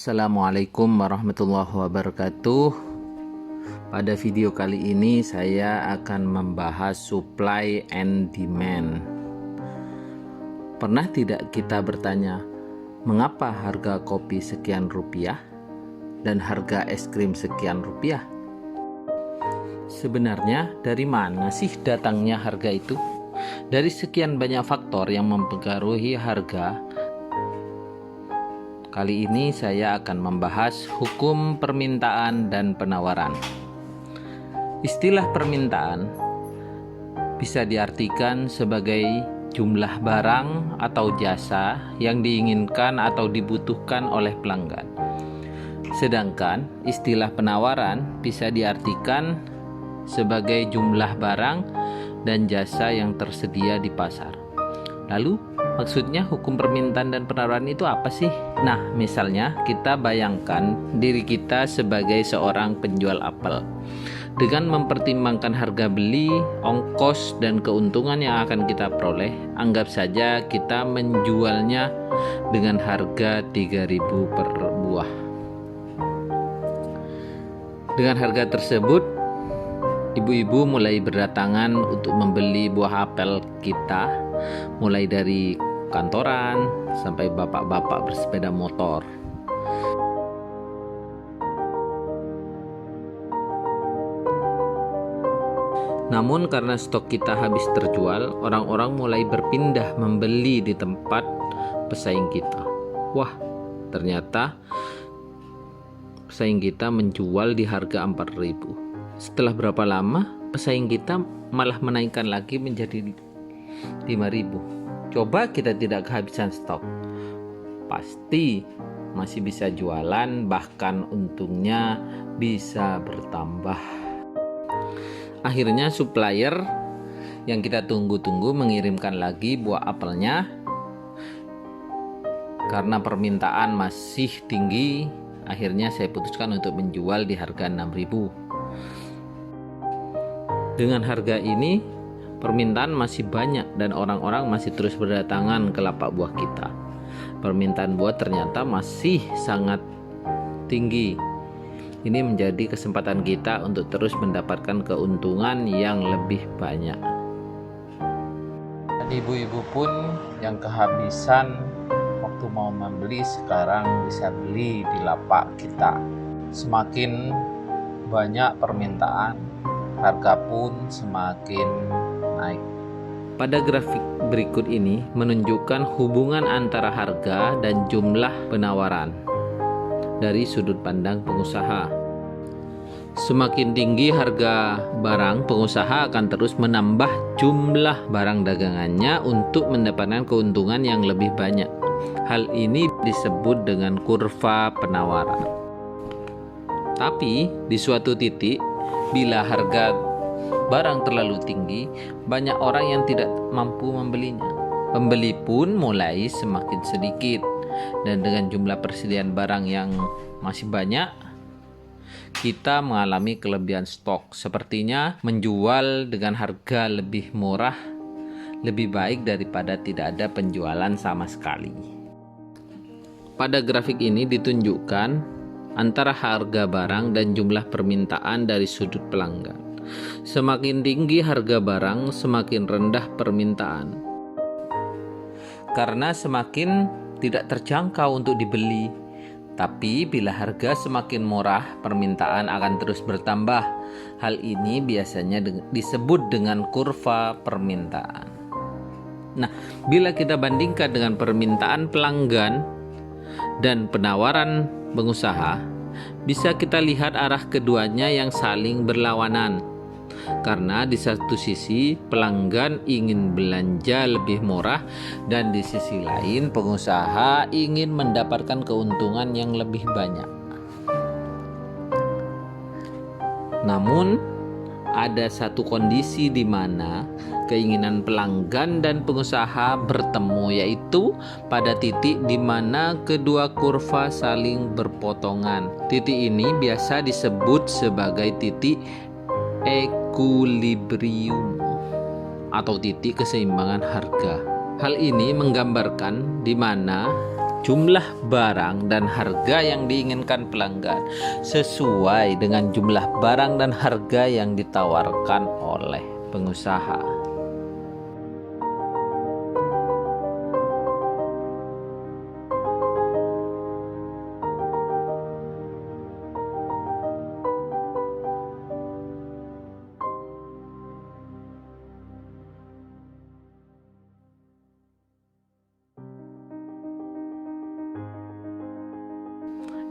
Assalamualaikum warahmatullahi wabarakatuh. Pada video kali ini saya akan membahas supply and demand. Pernah tidak kita bertanya, mengapa harga kopi sekian rupiah dan harga es krim sekian rupiah? Sebenarnya dari mana sih datangnya harga itu? Dari sekian banyak faktor yang mempengaruhi harga. Kali ini saya akan membahas hukum permintaan dan penawaran. Istilah permintaan bisa diartikan sebagai jumlah barang atau jasa yang diinginkan atau dibutuhkan oleh pelanggan. Sedangkan istilah penawaran bisa diartikan sebagai jumlah barang dan jasa yang tersedia di pasar. Lalu, maksudnya hukum permintaan dan penawaran itu apa sih? Nah, misalnya kita bayangkan diri kita sebagai seorang penjual apel. Dengan mempertimbangkan harga beli, ongkos, dan keuntungan yang akan kita peroleh, anggap saja kita menjualnya dengan harga 3.000 per buah. Dengan harga tersebut, ibu-ibu mulai berdatangan untuk membeli buah apel kita, mulai dari kantoran sampai bapak-bapak bersepeda motor. Namun karena stok kita habis terjual, orang-orang mulai berpindah membeli di tempat pesaing kita. Wah, ternyata pesaing kita menjual di harga 4.000. Setelah berapa lama, pesaing kita malah menaikkan lagi menjadi 5.000. Coba kita tidak kehabisan stok, pasti masih bisa jualan, bahkan untungnya bisa bertambah. Akhirnya supplier yang kita tunggu-tunggu mengirimkan lagi buah apelnya. Karena permintaan masih tinggi, akhirnya saya putuskan untuk menjual di harga 6.000. Dengan harga ini, permintaan masih banyak dan orang-orang masih terus berdatangan ke lapak buah kita. Permintaan buah ternyata masih sangat tinggi. Ini menjadi kesempatan kita untuk terus mendapatkan keuntungan yang lebih banyak. Ibu-ibu pun yang kehabisan waktu mau membeli sekarang bisa beli di lapak kita. Semakin banyak permintaan, harga pun semakin naik. Pada grafik berikut ini menunjukkan hubungan antara harga dan jumlah penawaran dari sudut pandang pengusaha. Semakin tinggi harga barang, pengusaha akan terus menambah jumlah barang dagangannya untuk mendapatkan keuntungan yang lebih banyak. Hal ini disebut dengan kurva penawaran. Tapi di suatu titik, bila harga barang terlalu tinggi, banyak orang yang tidak mampu membelinya. Pembeli pun mulai semakin sedikit, dan dengan jumlah persediaan barang yang masih banyak, kita mengalami kelebihan stok. Sepertinya menjual dengan harga lebih murah lebih baik daripada tidak ada penjualan sama sekali. Pada grafik ini ditunjukkan antara harga barang dan jumlah permintaan dari sudut pelanggan. Semakin tinggi harga barang, semakin rendah permintaan. Karena semakin tidak terjangkau untuk dibeli. Tapi bila harga semakin murah, permintaan akan terus bertambah. Hal ini biasanya disebut dengan kurva permintaan. Nah, bila kita bandingkan dengan permintaan pelanggan dan penawaran pengusaha, bisa kita lihat arah keduanya yang saling berlawanan. Karena di satu sisi pelanggan ingin belanja lebih murah dan di sisi lain pengusaha ingin mendapatkan keuntungan yang lebih banyak. Namun ada satu kondisi di mana keinginan pelanggan dan pengusaha bertemu, yaitu pada titik di mana kedua kurva saling berpotongan. Titik ini biasa disebut sebagai titik equilibrium atau titik keseimbangan harga. Hal ini menggambarkan di mana jumlah barang dan harga yang diinginkan pelanggan sesuai dengan jumlah barang dan harga yang ditawarkan oleh pengusaha.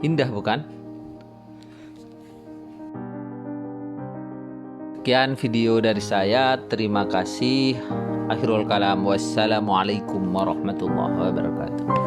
Indah bukan? Sekian video dari saya. Terima kasih. Akhirul kalam. Wassalamualaikum warahmatullahi wabarakatuh.